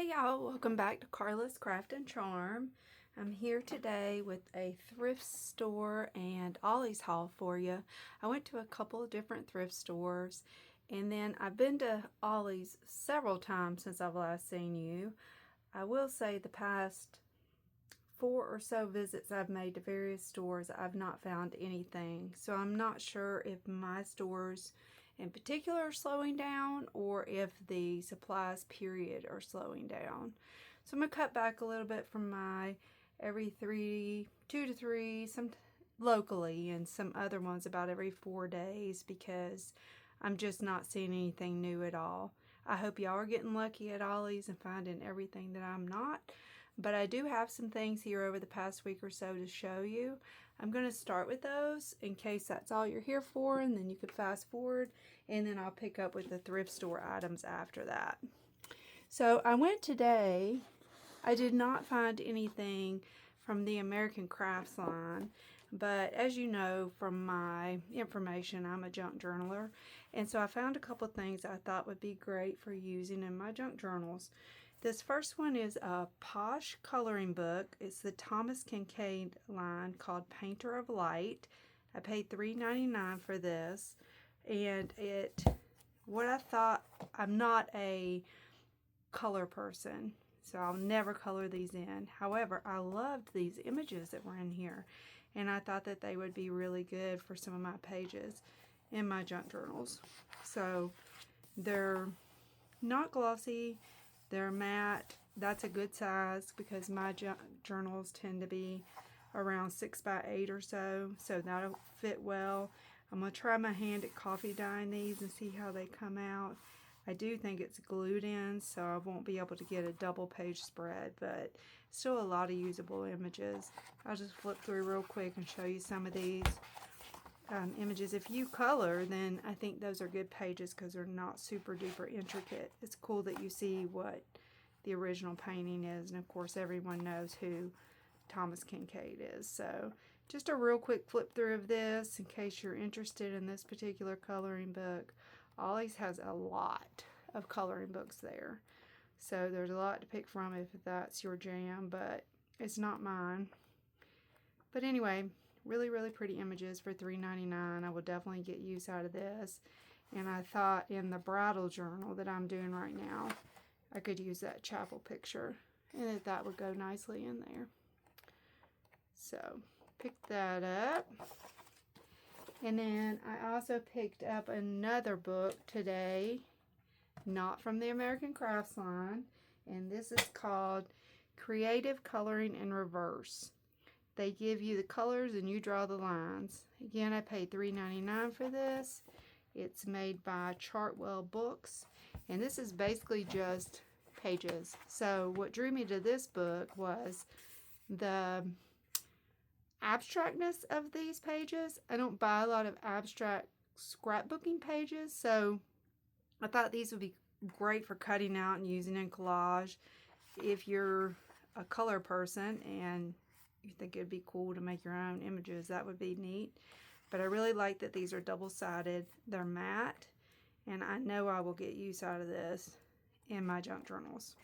Hey y'all, welcome back to Carla's Craft and Charm. I'm here today with a thrift store and Ollie's haul for you. I went to a couple of different thrift stores and then I've been to Ollie's several times since I've last seen you. I will say the past 4 or so visits I've made to various stores, I've not found anything. So I'm not sure if my stores in particular are slowing down or if the supplies period are slowing down. So I'm going to cut back a little bit from my every 2 to 3, some locally, and some other ones about every 4 days because I'm just not seeing anything new at all. I hope y'all are getting lucky at Ollie's and finding everything that I'm not. But I do have some things here over the past week or so to show you. I'm going to start with those in case that's all you're here for, and then you could fast forward, and then I'll pick up with the thrift store items after that. So I went today. I did not find anything from the American Crafts line, but as you know from my information, I'm a junk journaler, and so I found a couple things I thought would be great for using in my junk journals. This first one is a Posh coloring book. It's the Thomas Kincaid line called Painter of Light. I paid $3.99 for this, and I'm not a color person, so I'll never color these in. However, I loved these images that were in here, and I thought that they would be really good for some of my pages in my junk journals. So they're not glossy, they're matte. That's a good size because my junk journals tend to be around 6 by 8 or so, so that'll fit well. I'm going to try my hand at coffee dyeing these and see how they come out. I do think it's glued in, so I won't be able to get a double page spread, but still a lot of usable images. I'll just flip through real quick and show you some of these images. If you color, then I think those are good pages because they're not super duper intricate. It's cool that you see what the original painting is, and of course everyone knows who Thomas Kincaid is. So just a real quick flip through of this in case you're interested in this particular coloring book. Ollie's has a lot of coloring books there, so there's a lot to pick from if that's your jam, but it's not mine. But anyway, really pretty images for $3.99. I will definitely get use out of this, and I thought in the bridal journal that I'm doing right now I could use that chapel picture, and that would go nicely in there. So pick that up. And then I also picked up another book today, not from the American Crafts line, and this is called Creative Coloring in Reverse. They give you the colors and you draw the lines. Again, I paid $3.99 for this. It's made by Chartwell Books, and this is basically just pages. So what drew me to this book was the abstractness of these pages. I don't buy a lot of abstract scrapbooking pages, so I thought these would be great for cutting out and using in collage. If you're a color person and you think it'd be cool to make your own images, that would be neat. But I really like that these are double-sided. They're matte, and I know I will get use out of this in my junk journals.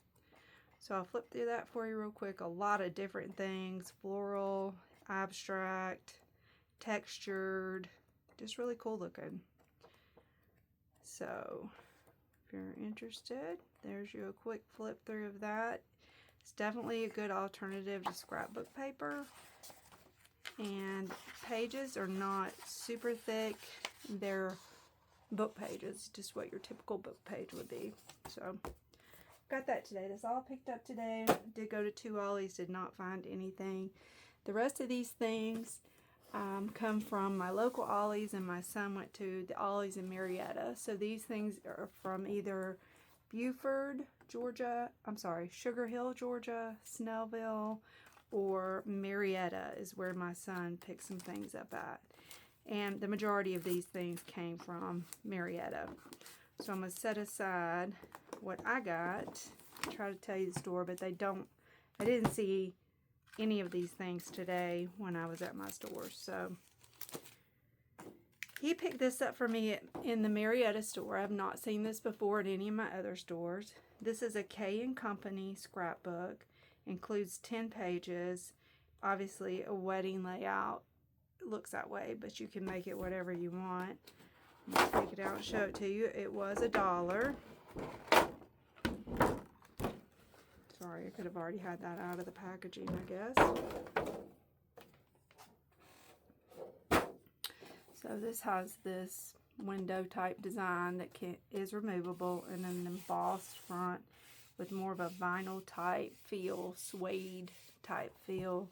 So I'll flip through that for you real quick. A lot of different things: floral, abstract, textured, just really cool looking. So if you're interested, there's you a quick flip through of that. It's definitely a good alternative to scrapbook paper, and pages are not super thick. They're book pages, just what your typical book page would be. So got that today. That's all I picked up today. Did go to 2 Ollies, did not find anything. The rest of these things come from my local Ollies, and my son went to the Ollies in Marietta. So these things are from either Beaufort, Georgia, Sugar Hill, Georgia, Snellville, or Marietta is where my son picked some things up at. And the majority of these things came from Marietta. So I'm going to set aside what I got. Try to tell you the store, but I didn't see any of these things today when I was at my store. So he picked this up for me in the Marietta store. I've not seen this before at any of my other stores. This is a K & Company scrapbook. Includes 10 pages. Obviously, a wedding layout looks that way, but you can make it whatever you want. Let's take it out and show it to you. It was $1. Sorry, I could have already had that out of the packaging, I guess. So this has this window type design that is removable, and an embossed front with more of a vinyl type feel, suede type feel.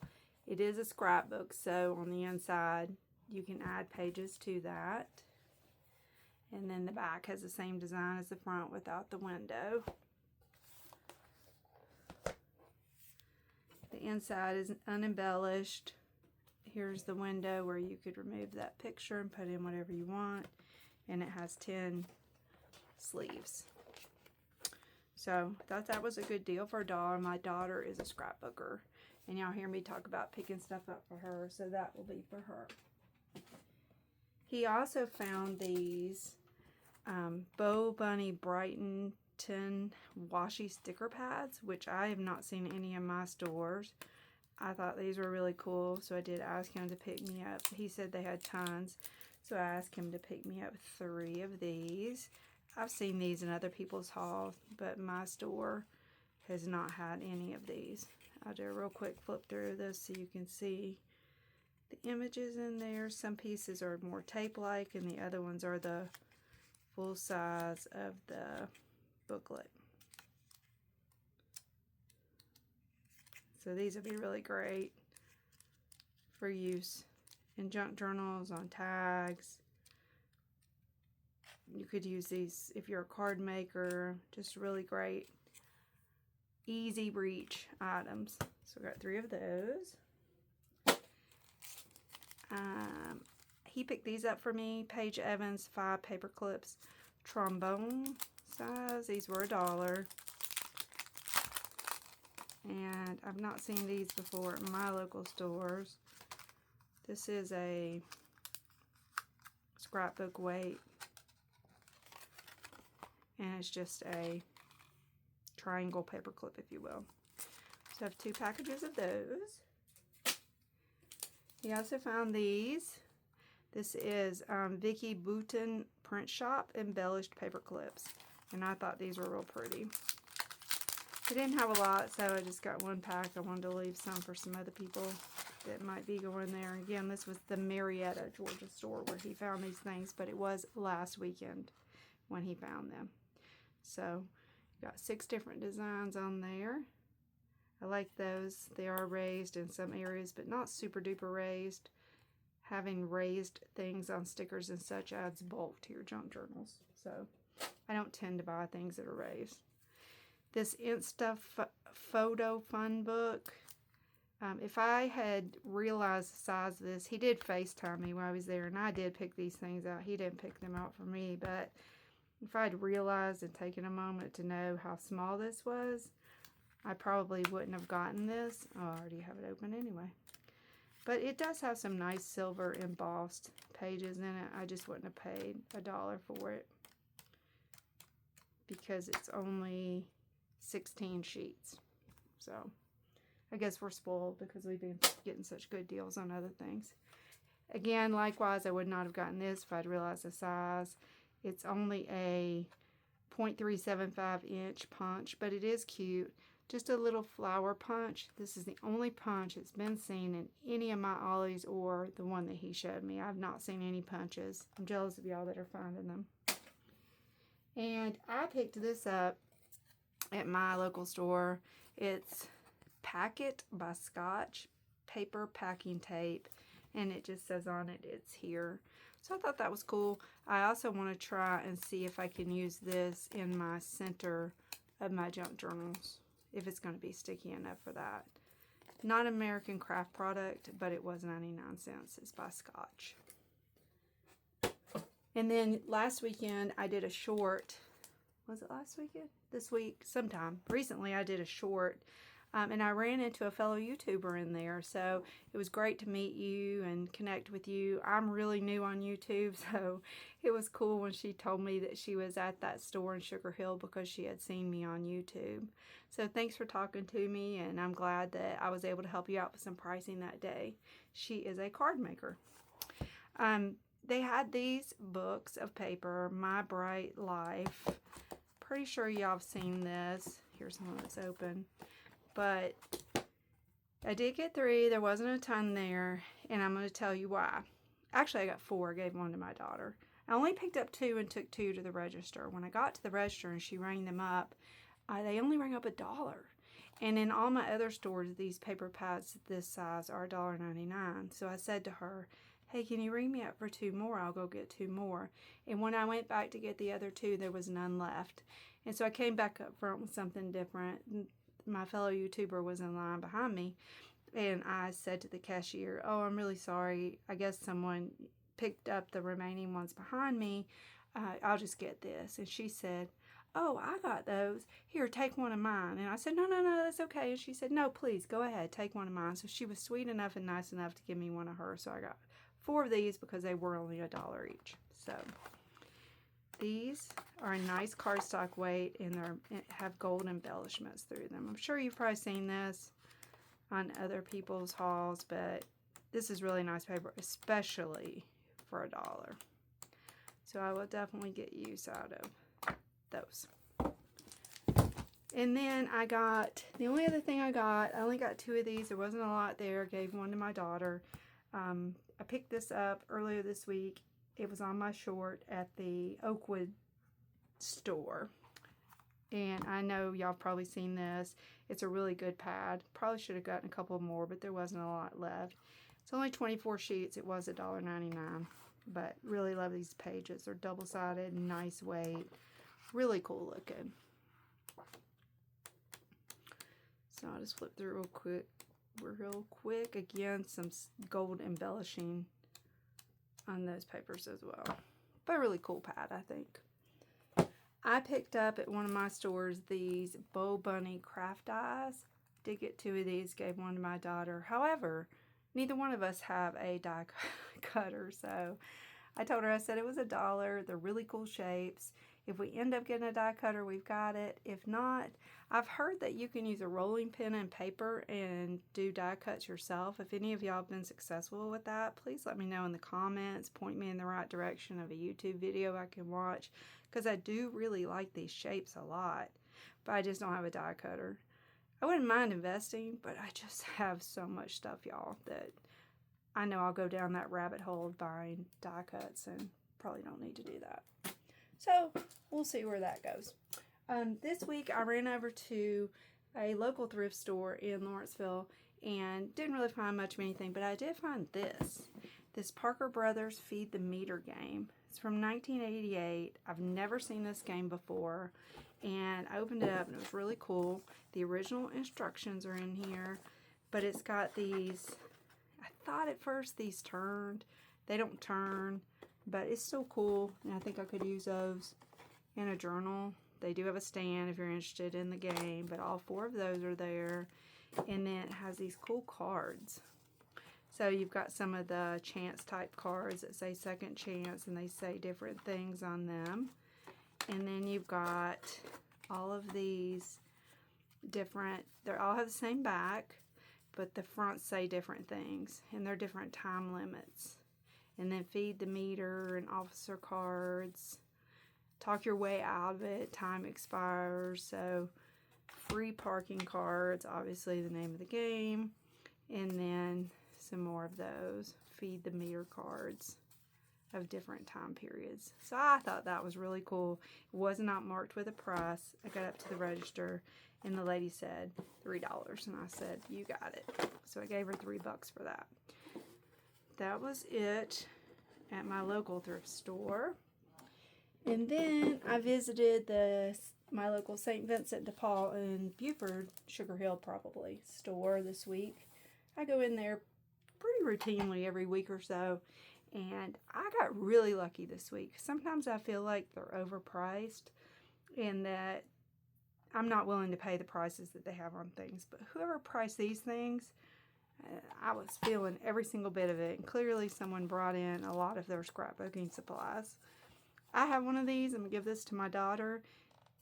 It is a scrapbook, so on the inside you can add pages to that. And then the back has the same design as the front without the window. The inside is unembellished. Here's the window where you could remove that picture and put in whatever you want. And it has 10 sleeves. So I thought that was a good deal for $1. My daughter is a scrapbooker, and y'all hear me talk about picking stuff up for her, so that will be for her. He also found these Bo Bunny Brighton washi sticker pads, which I have not seen any in my stores. I thought these were really cool, so I did ask him to pick me up. He said they had tons, so I asked him to pick me up 3 of these. I've seen these in other people's hauls, but my store has not had any of these. I'll do a real quick flip through this so you can see the images in there. Some pieces are more tape-like, and the other ones are the full size of the booklet. So these would be really great for use in junk journals, on tags. You could use these if you're a card maker. Just really great, easy reach items. So I got 3 of those. He picked these up for me. Paige Evans 5 paper clips, trombone size. These were $1. And I've not seen these before at my local stores. This is a scrapbook weight, and it's just a triangle paper clip, if you will. So I have 2 packages of those. He also found these. This is Vicky Bouton Print Shop embellished paper clips, and I thought these were real pretty. I didn't have a lot, so I just got 1 pack. I wanted to leave some for some other people that might be going there. Again, this was the Marietta, Georgia store where he found these things, but it was last weekend when he found them. So, got 6 different designs on there. I like those. They are raised in some areas, but not super duper raised. Having raised things on stickers and such adds bulk to your junk journals. So, I don't tend to buy things that are raised. This Insta Photo Fun book. If I had realized the size of this, he did FaceTime me while I was there, and I did pick these things out. He didn't pick them out for me, but if I'd realized and taken a moment to know how small this was, I probably wouldn't have gotten this. Oh, I already have it open anyway. But it does have some nice silver embossed pages in it. I just wouldn't have paid $1 for it because it's only 16 sheets. So I guess we're spoiled because we've been getting such good deals on other things. Again, likewise, I would not have gotten this if I'd realized the size. It's only a 0.375 inch punch, but it is cute. Just a little flower punch. This is the only punch that's been seen in any of my Ollies or the one that he showed me. I've not seen any punches. I'm jealous of y'all that are finding them. And I picked this up at my local store. It's Packet by Scotch paper packing tape, and it just says on it it's here. So I thought that was cool. I also want to try and see if I can use this in my center of my junk journals, if it's going to be sticky enough for that. Not an American Craft product, but it was 99 cents. It's by Scotch. And then last weekend I did a short. Was it last weekend? This week? Sometime. Recently I did a short And I ran into a fellow YouTuber in there, so it was great to meet you and connect with you. I'm really new on YouTube, so it was cool when she told me that she was at that store in Sugar Hill because she had seen me on YouTube. So thanks for talking to me, and I'm glad that I was able to help you out with some pricing that day. She is a card maker. They had these books of paper, My Bright Life. Pretty sure y'all have seen this. Here's one that's open. But I did get 3. There wasn't a ton there, and I'm going to tell you why. Actually, I got 4. I gave one to my daughter. I only picked up 2 and took 2 to the register. When I got to the register and she rang them up, they only rang up $1. And in all my other stores, these paper pads this size are $1.99. So I said to her, hey, can you ring me up for 2 more? I'll go get 2 more. And when I went back to get the other 2, there was none left. And so I came back up front with something different. My fellow YouTuber was in line behind me. And I said to the cashier, oh, I'm really sorry. I guess someone picked up the remaining ones behind me. I'll just get this. And she said, oh, I got those. Here, take one of mine. And I said, no, that's okay. And she said, no, please, go ahead, take one of mine. So she was sweet enough and nice enough to give me one of hers. So I got 4 of these because they were only $1 each. So these are a nice cardstock weight, and they have gold embellishments through them. I'm sure you've probably seen this on other people's hauls, but this is really nice paper, especially for $1. So I will definitely get use out of those. And then I got, the only other thing I only got 2 of these. There wasn't a lot there. Gave one to my daughter. I picked this up earlier this week. It was on my short at the Oakwood store. And I know y'all have probably seen this. It's a really good pad. Probably should have gotten a couple more, but there wasn't a lot left. It's only 24 sheets. It was $1.99. But really love these pages. They're double-sided, nice weight. Really cool looking. So I'll just flip through real quick. Again, some gold embellishing on those papers as well. But a really cool pad, I think. I picked up at one of my stores these Bo Bunny craft dies. Did get 2 of these, gave one to my daughter. However, neither one of us have a die cutter, so I told her, I said it was $1. They're really cool shapes. If we end up getting a die cutter, we've got it. If not, I've heard that you can use a rolling pin and paper and do die cuts yourself. If any of y'all have been successful with that, please let me know in the comments. Point me in the right direction of a YouTube video I can watch, because I do really like these shapes a lot, but I just don't have a die cutter. I wouldn't mind investing, but I just have so much stuff, y'all, that I know I'll go down that rabbit hole of buying die cuts and probably don't need to do that. So we'll see where that goes. This week I ran over to a local thrift store in Lawrenceville and didn't really find much of anything, but I did find this Parker Brothers Feed the Meter game. It's from 1988. I've never seen this game before, and I opened it up and it was really cool. The original instructions are in here, but it's got these, I thought at first these turned. They don't turn, but it's still cool, and I think I could use those in a journal. They do have a stand if you're interested in the game, but all 4 of those are there. And then it has these cool cards. So you've got some of the chance type cards that say second chance, and they say different things on them. And then you've got all of these different, they all have the same back, but the fronts say different things, and they're different time limits. And then Feed the Meter and officer cards. Talk your way out of it. Time expires. So free parking cards, obviously the name of the game. And then some more of those Feed the Meter cards of different time periods. So I thought that was really cool. It was not marked with a price. I got up to the register and the lady said $3, and I said, you got it. So I gave her $3 for that. That was it at my local thrift store. And then I visited my local St. Vincent de Paul in Buford, Sugar Hill probably, store this week. I go in there pretty routinely every week or so, and I got really lucky this week. Sometimes I feel like they're overpriced and that I'm not willing to pay the prices that they have on things, but whoever priced these things, I was feeling every single bit of it. And clearly someone brought in a lot of their scrapbooking supplies. I have one of these. I'm going to give this to my daughter.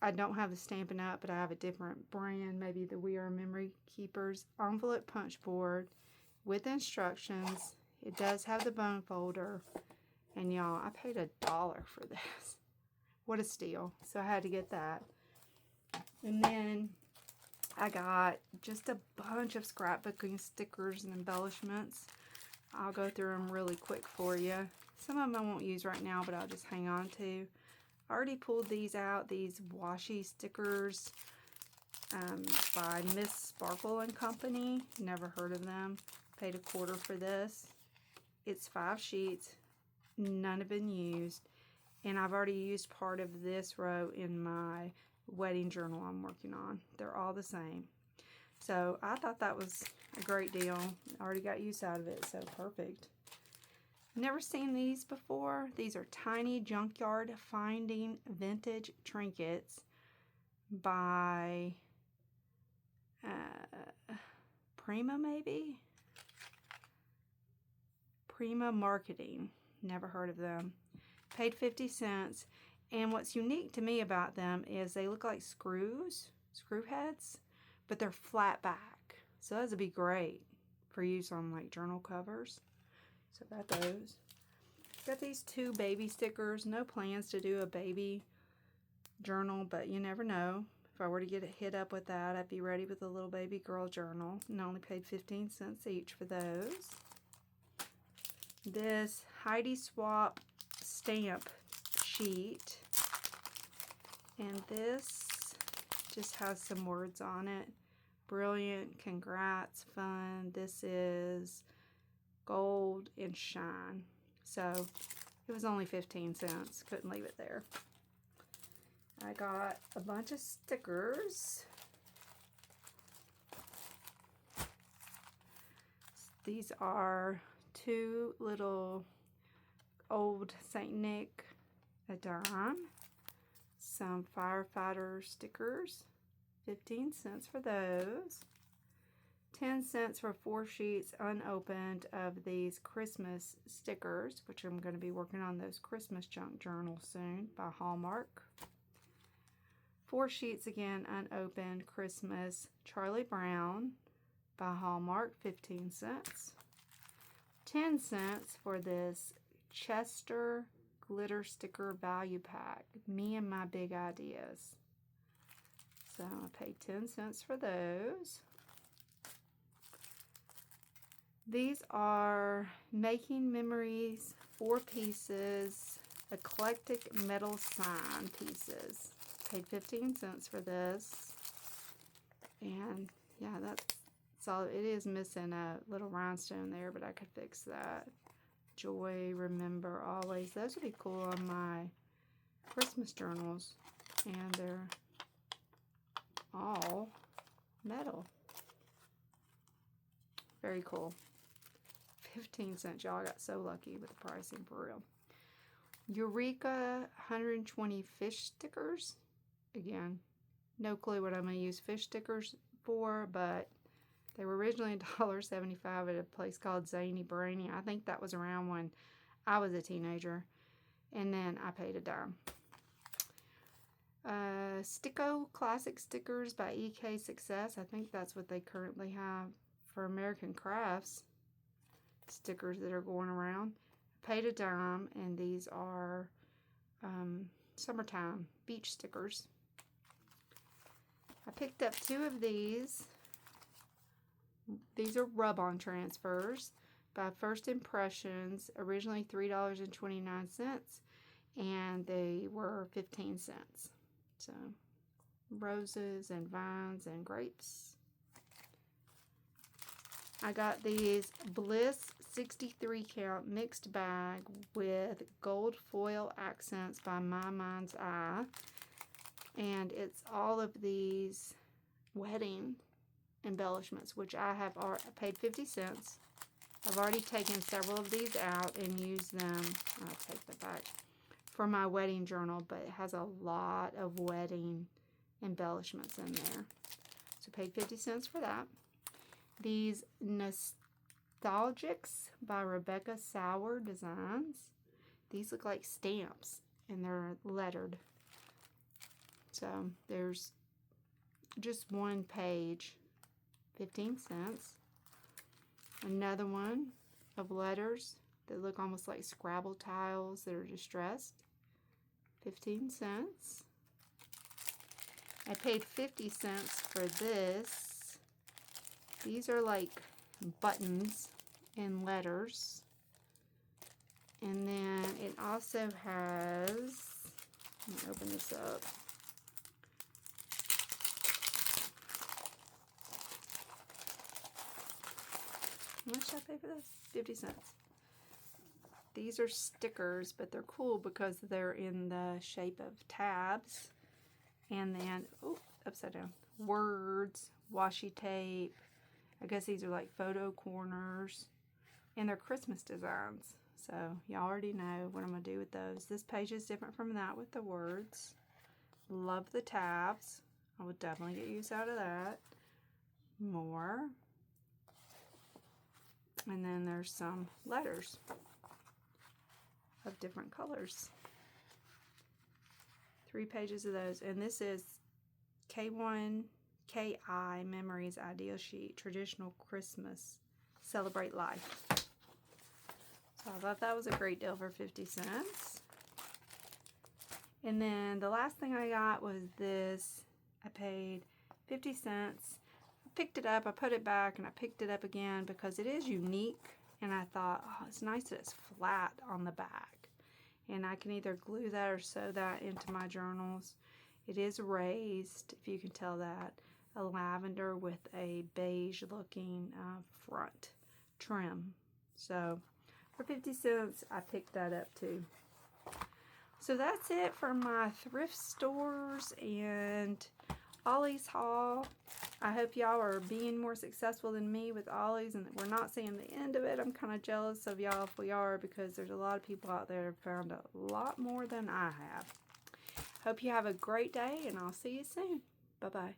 I don't have the Stampin' Up, but I have a different brand, maybe the We Are Memory Keepers envelope punch board with instructions. It does have the bone folder. And y'all, I paid $1 for this. What a steal. So I had to get that. And then I got just a bunch of scrapbooking stickers and embellishments. I'll go through them really quick for you. Some of them I won't use right now, but I'll just hang on to. I already pulled these out, these washi stickers by Miss Sparkle and Company. Never heard of them. Paid $1 for this. It's 5 sheets. None have been used. And I've already used part of this row in my wedding journal I'm working on. They're all the same. So I thought that was a great deal. I already got use out of it, so perfect. Never seen these before. These are Tiny Junkyard Finding Vintage Trinkets by Prima, maybe? Prima Marketing. Never heard of them. Paid 50 cents. And what's unique to me about them is they look like screw heads, but they're flat back. So those would be great for use on like journal covers. So got those. Got these 2 baby stickers. No plans to do a baby journal, but you never know. If I were to get it hit up with that, I'd be ready with a little baby girl journal. And I only paid 15 cents each for those. This Heidi Swap stamp sheet. And this just has some words on it. Brilliant, congrats, fun. This is gold and shine. So it was only 15 cents. Couldn't leave it there. I got a bunch of stickers. These are 2 little old St. Nick, a dime. Some firefighter stickers. 15 cents for those. 10 cents for 4 sheets unopened of these Christmas stickers, which I'm going to be working on those Christmas junk journals soon by Hallmark. 4 sheets again unopened Christmas Charlie Brown by Hallmark, 15 cents. 10 cents for this Chester glitter sticker value pack. Me and my big ideas. So I paid 10 cents for those. These are Making Memories 4 pieces, eclectic metal sign pieces. Paid 15 cents for this. And yeah, that's solid. It is missing a little rhinestone there, but I could fix that. Joy, remember, always. Those would be cool on my Christmas journals. And they're all metal. Very cool. 15 cents, y'all. I got so lucky with the pricing, for real. Eureka 120 fish stickers. Again, no clue what I'm going to use fish stickers for, but they were originally $1.75 at a place called Zany Brainy. I think that was around when I was a teenager. And then I paid $0.10. Sticko Classic Stickers by EK Success. I think that's what they currently have for American Crafts stickers that are going around. Paid $0.10, and these are summertime beach stickers. I picked up 2 of these. These are rub-on transfers by First Impressions, originally $3.29, and they were 15 cents. So, roses and vines and grapes. I got these Bliss 63 count mixed bag with gold foil accents by My Mind's Eye. And it's all of these wedding embellishments, which I have paid 50 cents. I've already taken several of these out and used them, I'll take that back, for my wedding journal, but it has a lot of wedding embellishments in there. So paid 50 cents for that. These Nostalgics by Rebecca Sauer Designs. These look like stamps and they're lettered. So there's just one page, 15 cents. Another one of letters that look almost like Scrabble tiles that are distressed, 15 cents. I paid 50 cents for this. These are like buttons and letters. And then it also has, let me open this up. How much did I pay for this? 50 cents. These are stickers, but they're cool because they're in the shape of tabs. And then, oh, upside down, words, washi tape. I guess these are like photo corners. And they're Christmas designs. So y'all already know what I'm going to do with those. This page is different from that with the words. Love the tabs. I would definitely get use out of that. More. And then there's some letters of different colors. 3 pages of those. And this is K1 KI Memories Ideal Sheet, Traditional Christmas, Celebrate Life. So I thought that was a great deal for 50 cents. And then the last thing I got was this. I paid 50 cents. I picked it up, I put it back, and I picked it up again because it is unique. And I thought, oh, it's nice that it's flat on the back. And I can either glue that or sew that into my journals. It is raised, if you can tell that. A lavender with a beige looking front trim. So for 50 cents, I picked that up too. So that's it for my thrift stores and Ollie's haul. I hope y'all are being more successful than me with Ollie's and that we're not seeing the end of it. I'm kind of jealous of y'all if we are, because there's a lot of people out there who have found a lot more than I have. Hope you have a great day, and I'll see you soon. Bye-bye.